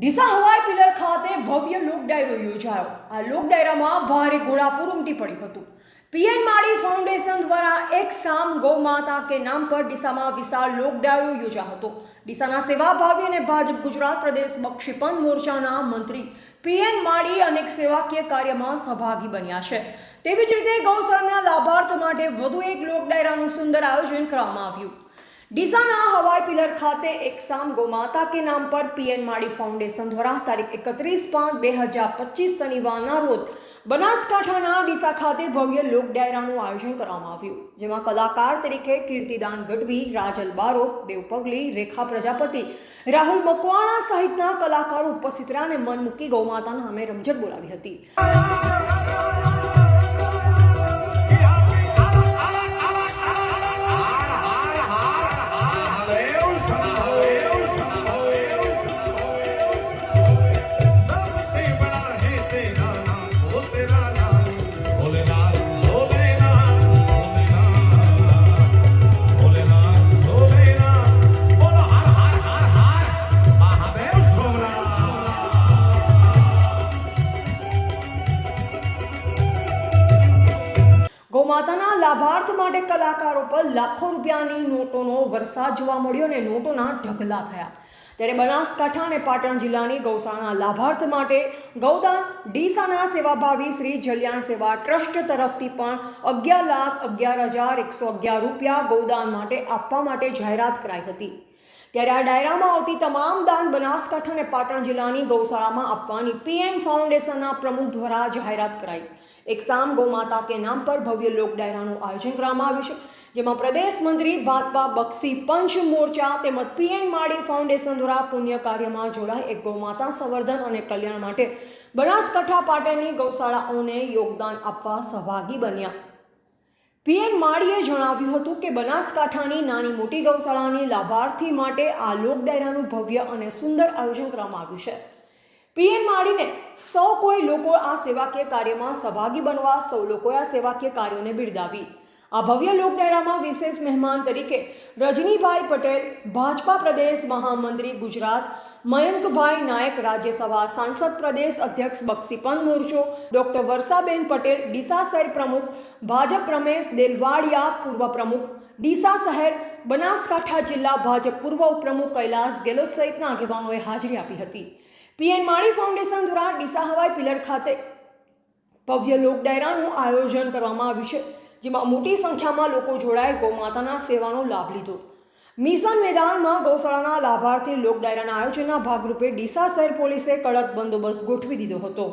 ડીસા હવાઈ pillar ખાતે ભવ્ય લોક ડાયરો યોજાયો। આ લોક ડાયરામાં ભારે ઘોડાપૂર ઉમટી પડ્યું હતું। પીએન માડી ફાઉન્ડેશન દ્વારા એક સામ ગૌ માતા કે નામ પર ડીસામાં વિશાળ લોક ડાયરો યોજાયો હતો। ડીસાના સેવાભાવી અને ભાજપ ગુજરાત પ્રદેશ બક્ષીપંથ મોરચાના મંત્રી પીએન માડી અનેક સેવાકીય કાર્યમાં સહભાગી બન્યા છે। તેવી જ રીતે ગૌશાળાના લાભાર્થીઓ માટે વધુ એક લોક ડાયરાનું સુંદર આયોજન કરવામાં આવ્યું। ડીસાના હવાઈ પિલર ખાતે એક સામ ગૌ માતા કે નામ પર પીએન માડી ફાઉન્डेशन દ્વારા તારીખ 31/5/2025 શનિવારના રોજ બનાસકાંઠાના ડીસા ખાતે ભવ્ય લોક ડાયરાનું આયોજન કરવામાં આવ્યું, જેમાં કલાકાર તરીકે કીર્તિદાન ગઢવી, રાજલ બારોટ, દેવ પગલી, રેખા પ્રજાપતિ, રાહુલ મકવાણા સહિતના કલાકારો ઉપસ્થિત રહ્યા અને મન મૂકી ગૌ માતાના નામે રમઝટ બોલાવી હતી। ગૌમાતાના લાભાર્થ માટે કલાકારો પર લાખો રૂપિયાની નોટોનો વરસાદ જોવા મળ્યો અને નોટોના ઢગલા થયા। ત્યારે બનાસકાંઠા અને પાટણ જિલ્લાની ગૌશાળાના લાભાર્થ માટે ગૌદાન ડીસાના સેવાભાવી શ્રી જલ્યાણ સેવા ટ્રસ્ટ તરફથી પણ 11,11,111 રૂપિયા ગૌદાન માટે આપવા માટે જાહેરાત કરાઈ હતી। ત્યારે આ ડાયરામાં આવતી તમામ દાન બનાસકાંઠા અને પાટણ જિલ્લાની ગૌશાળામાં આપવાની પીએન ફાઉન્ડેશનના પ્રમુખ દ્વારા જાહેરાત કરાઈ। એક સામ ગૌ માતા કે નામ પર ભવ્ય લોક ડાયરાનું આયોજન કરવામાં આવ્યું છે, જેમાં પ્રદેશ મંત્રી ભાજપા બક્ષીપંથ મોરચા તેમજ પીએન માડી ફાઉન્ડેશન દ્વારા પુણ્ય કાર્યમાં જોડાઈ એક ગૌ માતા સંવર્ધન અને કલ્યાણ માટે બનાસકાંઠા પાટણની ગૌશાળાઓને યોગદાન આપવા સહભાગી બન્યા। પીએન માડીએ જણાવ્યું હતું કે બનાસકાંઠાની નાની મોટી ગૌશાળાની લાભાર્થી માટે આ લોક ડાયરાનું ભવ્ય અને સુંદર આયોજન કરવામાં આવ્યું છે। પીએન માડીને સૌ કોઈ લોકો આ સેવાકીય કાર્યમાં સહભાગી બનવા સૌ લોકોએ આ સેવાકીય કાર્યોને બિરદાવી। આ ભવ્ય લોક ડાયરામાં વિશેષ મહેમાન તરીકે રજનીભાઈ પટેલ, ભાજપા પ્રદેશ મહામંત્રી ગુજરાત, મયંકભાઈ નાયક, રાજ્યસભા સાંસદ પ્રદેશ અધ્યક્ષ બક્ષીપંથ મોરચો, ડોક્ટર વર્ષાબેન પટેલ, ડીસા શહેર પ્રમુખ ભાજપ રમેશ દેલવાડિયા, પૂર્વ પ્રમુખ ડીસા શહેર બનાસકાંઠા જિલ્લા ભાજપ પૂર્વ ઉપપ્રમુખ કૈલાસ ગેહલોત સહિતના આગેવાનોએ હાજરી આપી હતી। પીએન માડી ફાઉન્ડેશન દ્વારા ડીસા હવાઈ પિલર ખાતે ભવ્ય લોક ડાયરાનું આયોજન કરવામાં આવ્યું છે, જેમાં મોટી સંખ્યામાં લોકો જોડાઈ ગૌ માતાના સેવાનો લાભ લીધો। મિશન મેદાનમાં ગૌશાળાના લાભાર્થી લોક ડાયરાના આયોજનના ભાગરૂપે ડીસા શહેર પોલીસે કડક બંદોબસ્ત ગોઠવી દીધો હતો।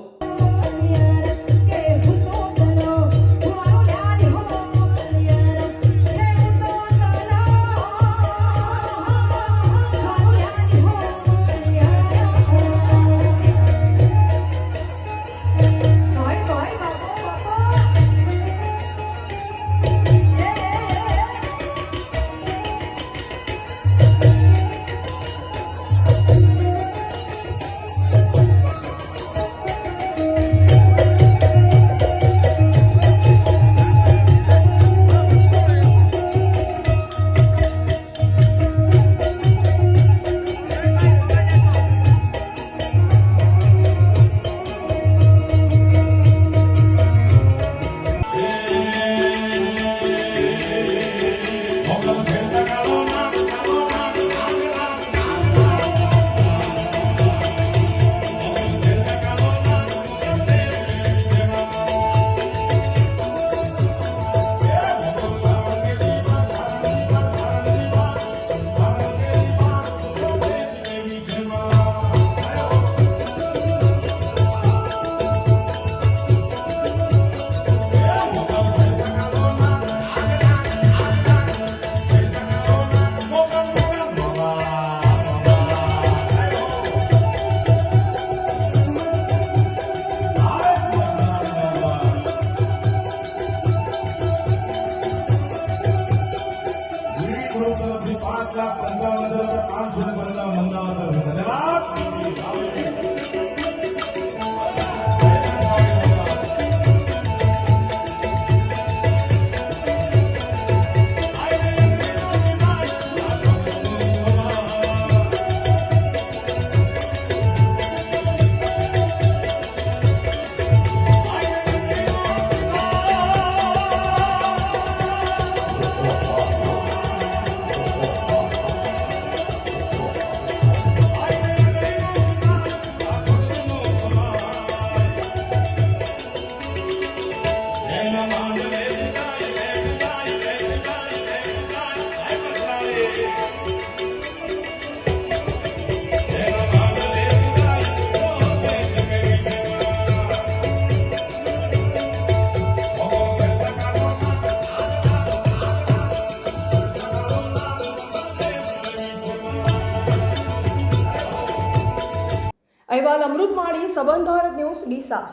સંબંધ ભારત ન્યૂઝ ડીસા।